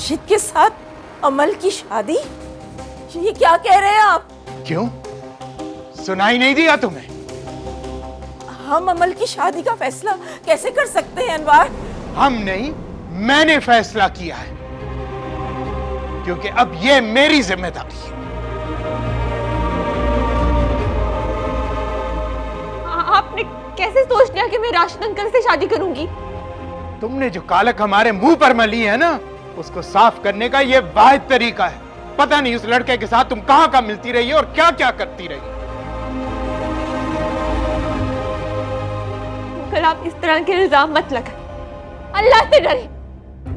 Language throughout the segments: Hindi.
राशिद के साथ अमल की शादी? ये क्या कह रहे हैं आप? क्यों, सुनाई नहीं दिया तुम्हें? हम अमल की शादी का फैसला कैसे कर सकते हैं अनवर? हम नहीं, मैंने फैसला किया है, क्योंकि अब ये मेरी जिम्मेदारी है। आपने कैसे सोच लिया कि मैं राशिद अंकल से शादी करूंगी? तुमने जो कालक हमारे मुंह पर मली है ना, उसको साफ करने का ये वाहिद तरीका है। पता नहीं उस लड़के के साथ तुम कहां कहां मिलती रही और क्या क्या करती रही। अंकल, आप इस तरह के इल्जाम मत लगाएं, अल्लाह से डरे।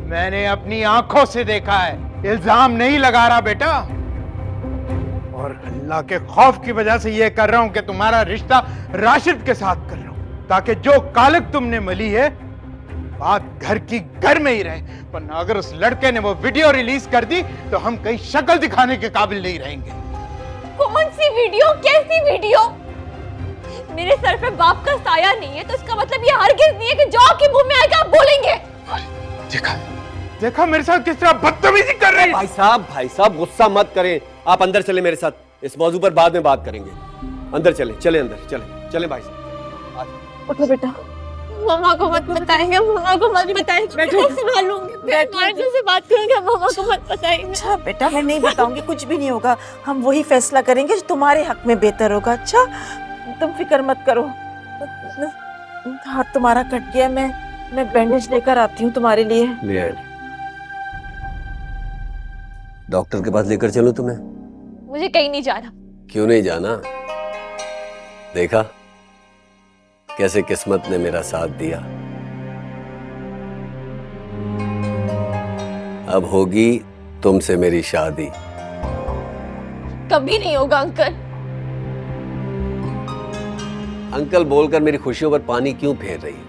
मैंने अपनी आंखों से देखा है, इल्जाम नहीं लगा रहा बेटा। और अल्लाह के खौफ की वजह से यह कर रहा हूं कि तुम्हारा रिश्ता राशिद के साथ कर रहा हूं, ताकि जो कालक तुमने मली है बात घर की घर में ही रहे। वरना अगर उस लड़के ने वो वीडियो रिलीज कर दी तो हम कहीं शक्ल दिखाने के काबिल नहीं रहेंगे। कौन सी वीडियो? कैसी वीडियो? मेरे सर पे बाप का साया नहीं है, तो इसका मतलब ये हरगिज नहीं है कि जो आपके मुंह में आएगा आप बोलेंगे। देखा देखा मेरे साथ किस तरह बदतमीजी कर रही है। भाई साहब गुस्सा मत करें, आप अंदर चले मेरे साथ, इस मौजू पर बाद में बात करेंगे। अंदर चले अंदर चले भाई साहब। उठो बेटा। मामा को मत बताएंगे, मामा को मत बताएंगे। बैठो, संभालूंगी, बैठो से बात करूंगी, मामा को मत बताएंगे। अच्छा बेटा, मैं नहीं बताऊंगी, कुछ भी नहीं होगा। हम वही फैसला करेंगे जो तुम्हारे हक में बेहतर होगा। अच्छा, तुम फिक्र मत करो। हाथ तुम्हारा कट गया, मैं बैंडेज लेकर आती हूँ तुम्हारे लिए। ले आए। डॉक्टर के पास लेकर चलूं तुम्हें? मुझे कहीं नहीं जाना। क्यों नहीं जाना? देखा कैसे किस्मत ने मेरा साथ दिया। अब होगी तुमसे मेरी शादी। कभी नहीं होगा अंकल। अंकल बोलकर मेरी खुशियों पर पानी क्यों फेर रही है?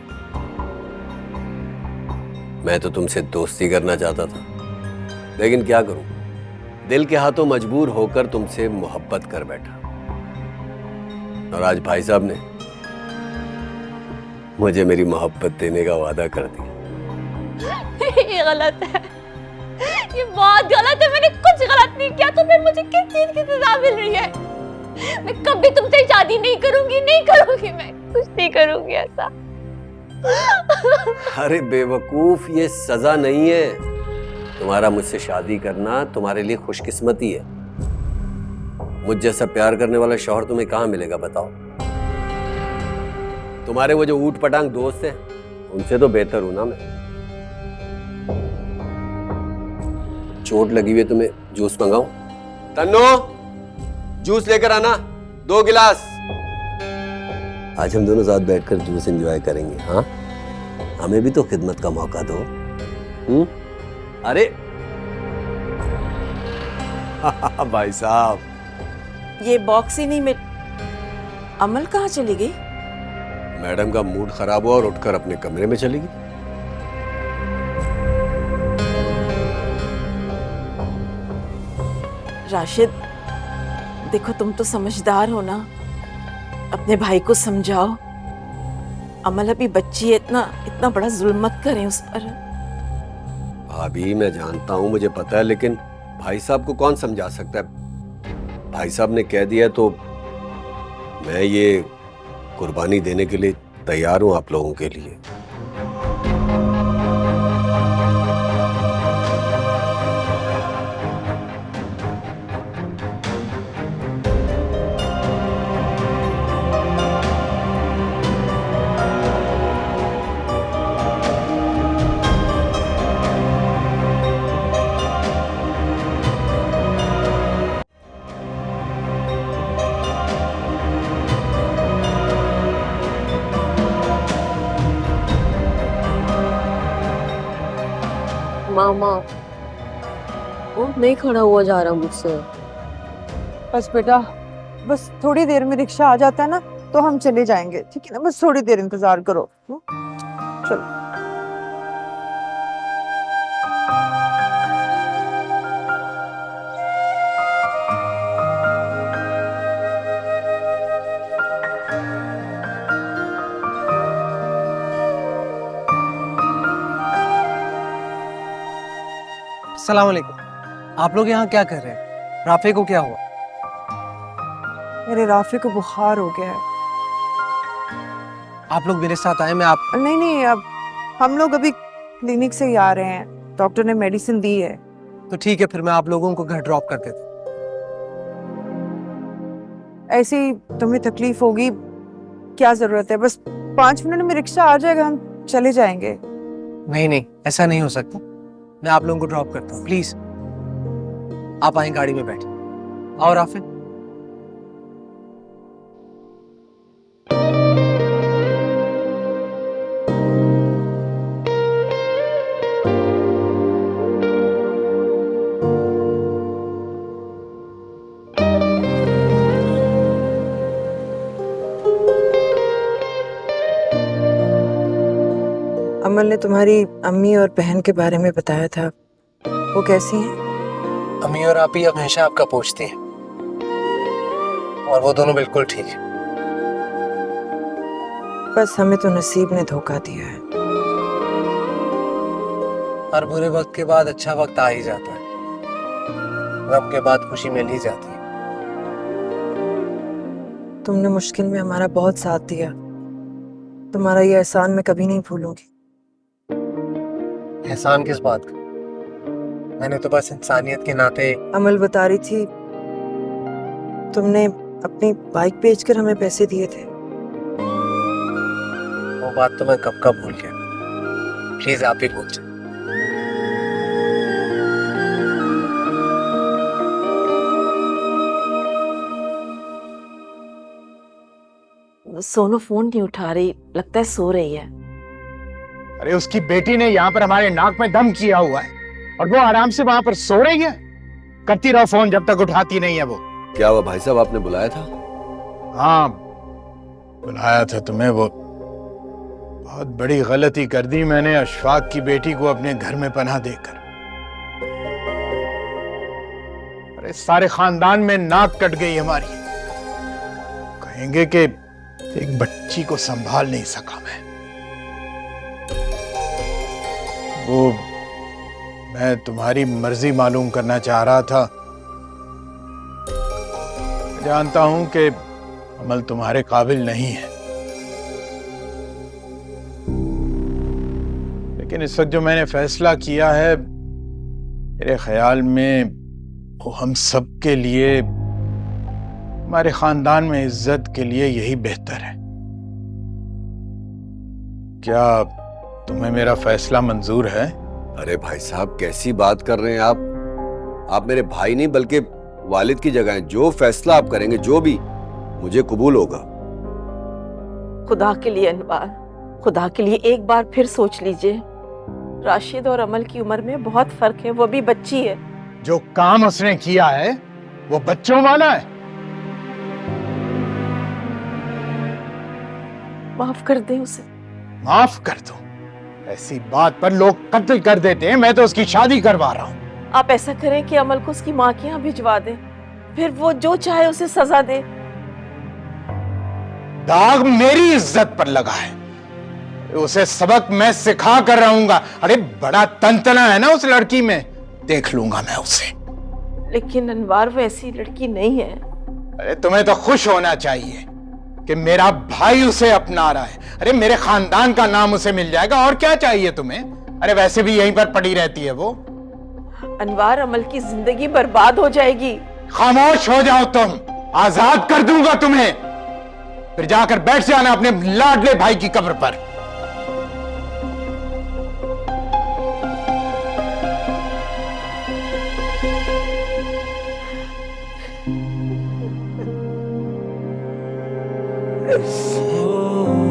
मैं तो तुमसे दोस्ती करना चाहता था, लेकिन क्या करूं, दिल के हाथों मजबूर होकर तुमसे मोहब्बत कर बैठा। और आज भाई साहब ने मुझे मेरी मोहब्बत देने का वादा कर दिया। ये गलत है, ये बहुत गलत है। मैंने कुछ गलत नहीं किया, तो फिर मुझे किस चीज की सजा मिल रही है? मैं कभी तुमसे शादी नहीं करूंगी, मैं कुछ नहीं करूंगी ऐसा। अरे बेवकूफ, ये सजा नहीं है। तुम्हारा मुझसे शादी करना तुम्हारे लिए खुशकिस्मती है। मुझ जैसा प्यार करने वाला शौहर तुम्हें कहां मिलेगा बताओ? तुम्हारे वो जो ऊट पटांग दोस्त हैं, उनसे तो बेहतर हूं ना मैं। चोट लगी हुई है, तुम्हें जूस मंगाऊं? तन्नो, जूस लेकर आना, 2 गिलास। आज हम दोनों साथ बैठकर जूस एंजॉय करेंगे। हाँ, हमें भी तो खिदमत का मौका दो। अरे भाई साहब, ये बॉक्स ही नहीं मिल। अमल कहाँ चली गई? मैडम का मूड खराब हुआ और उठकर अपने कमरे में चली गई। राशिद, देखो तुम तो समझदार हो ना, अपने भाई को समझाओ। अमल अभी बच्ची है, इतना बड़ा जुल्म मत करें उस पर। भाभी मैं जानता हूं, मुझे पता है, लेकिन भाई साहब को कौन समझा सकता है? भाई साहब ने कह दिया तो मैं ये कुर्बानी देने के लिए तैयार हूं आप लोगों के लिए। मामा, वो नहीं खड़ा हुआ जा रहा मुझसे। बस बेटा, बस थोड़ी देर में रिक्शा आ जाता है ना तो हम चले जाएंगे, ठीक है ना? बस थोड़ी देर इंतजार करो। चलो। अस्सलाम वालेकुम। आप लोग यहाँ क्या कर रहे हैं? राफे को क्या हुआ? मेरे राफे को बुखार हो गया है। आप लोग मेरे साथ आए, मैं आप नहीं नहीं, अब हम लोग अभी क्लिनिक से ही आ रहे हैं, डॉक्टर ने मेडिसिन दी है। तो ठीक है, फिर मैं आप लोगों को घर ड्रॉप कर देता हूँ। ऐसी तुम्हें तकलीफ होगी, क्या जरूरत है, बस 5 मिनट में रिक्शा आ जाएगा, हम चले जाएंगे। नहीं नहीं, ऐसा नहीं हो सकता। मैं आप लोगों को ड्रॉप करता हूँ, प्लीज। आप आए गाड़ी में बैठे। आओ राफे। अमल ने तुम्हारी अम्मी और बहन के बारे में बताया था, वो कैसी हैं? अम्मी और आप ही हमेशा आपका पूछती हैं, और वो दोनों बिल्कुल ठीक है। बस हमें तो नसीब ने धोखा दिया है। हर बुरे वक्त के बाद अच्छा वक्त आ ही जाता है, गम के बाद खुशी मिल ही जाती है। तुमने मुश्किल में हमारा बहुत साथ दिया, तुम्हारा ये एहसान मैं कभी नहीं भूलूंगी। एहसान किस बात का? मैंने तो बस इंसानियत के नाते। अमल बता रही थी तुमने अपनी बाइक बेचकर हमें पैसे दिए थे। वो बात तो मैं कब का भूल गया। प्लीज आप ही भूल जाए। सोनू फोन नहीं उठा रही, लगता है सो रही है। अरे उसकी बेटी ने यहाँ पर हमारे नाक में दम किया हुआ है और वो आराम से वहां पर सो रही है। करती रहो फोन जब तक उठाती नहीं है वो। क्या हुआ भाई साहब, आपने बुलाया था? हाँ बुलाया था तुम्हें। वो बहुत बड़ी गलती कर दी मैंने अशफाक की बेटी को अपने घर में पनाह देकर। अरे सारे खानदान में नाक कट गई हमारी। कहेंगे कि एक बच्ची को संभाल नहीं सका मैं। वो मैं तुम्हारी मर्जी मालूम करना चाह रहा था। जानता हूं कि अमल तुम्हारे काबिल नहीं है, लेकिन इस वक्त जो मैंने फैसला किया है, मेरे ख्याल में वो हम सब के लिए, हमारे खानदान में इज्जत के लिए यही बेहतर है। क्या तुम्हें मेरा फैसला मंजूर है? अरे भाई साहब कैसी बात कर रहे हैं आप मेरे भाई नहीं बल्कि वालिद की जगह हैं। जो फैसला आप करेंगे, जो भी, मुझे कबूल होगा। खुदा के लिए अनवार, खुदा के लिए एक बार फिर सोच लीजिए। राशिद और अमल की उम्र में बहुत फर्क है, वो भी बच्ची है। जो काम उसने किया है वो बच्चों वाला है। माफ कर दे उसे। माफ कर दो? ऐसी बात पर लोग कत्ल कर देते हैं। मैं तो उसकी शादी करवा रहा हूं। आप ऐसा करें कि अमल को उसकी माँ के यहाँ भिजवा दें, फिर वो जो चाहे उसे सजा दे। दाग मेरी इज्जत पर लगा है, उसे सबक मैं सिखा कर रहूंगा। अरे बड़ा तंतना है ना उस लड़की में, देख लूंगा मैं उसे। लेकिन अनवार वो ऐसी लड़की नहीं है। अरे तुम्हें तो खुश होना चाहिए कि मेरा भाई उसे अपना रहा है। अरे मेरे खानदान का नाम उसे मिल जाएगा, और क्या चाहिए तुम्हें? अरे वैसे भी यहीं पर पड़ी रहती है वो। अनवार, अमल की जिंदगी बर्बाद हो जाएगी। खामोश हो जाओ तुम, आजाद कर दूंगा तुम्हें। फिर जाकर बैठ जाना अपने लाडले भाई की कब्र पर। Oh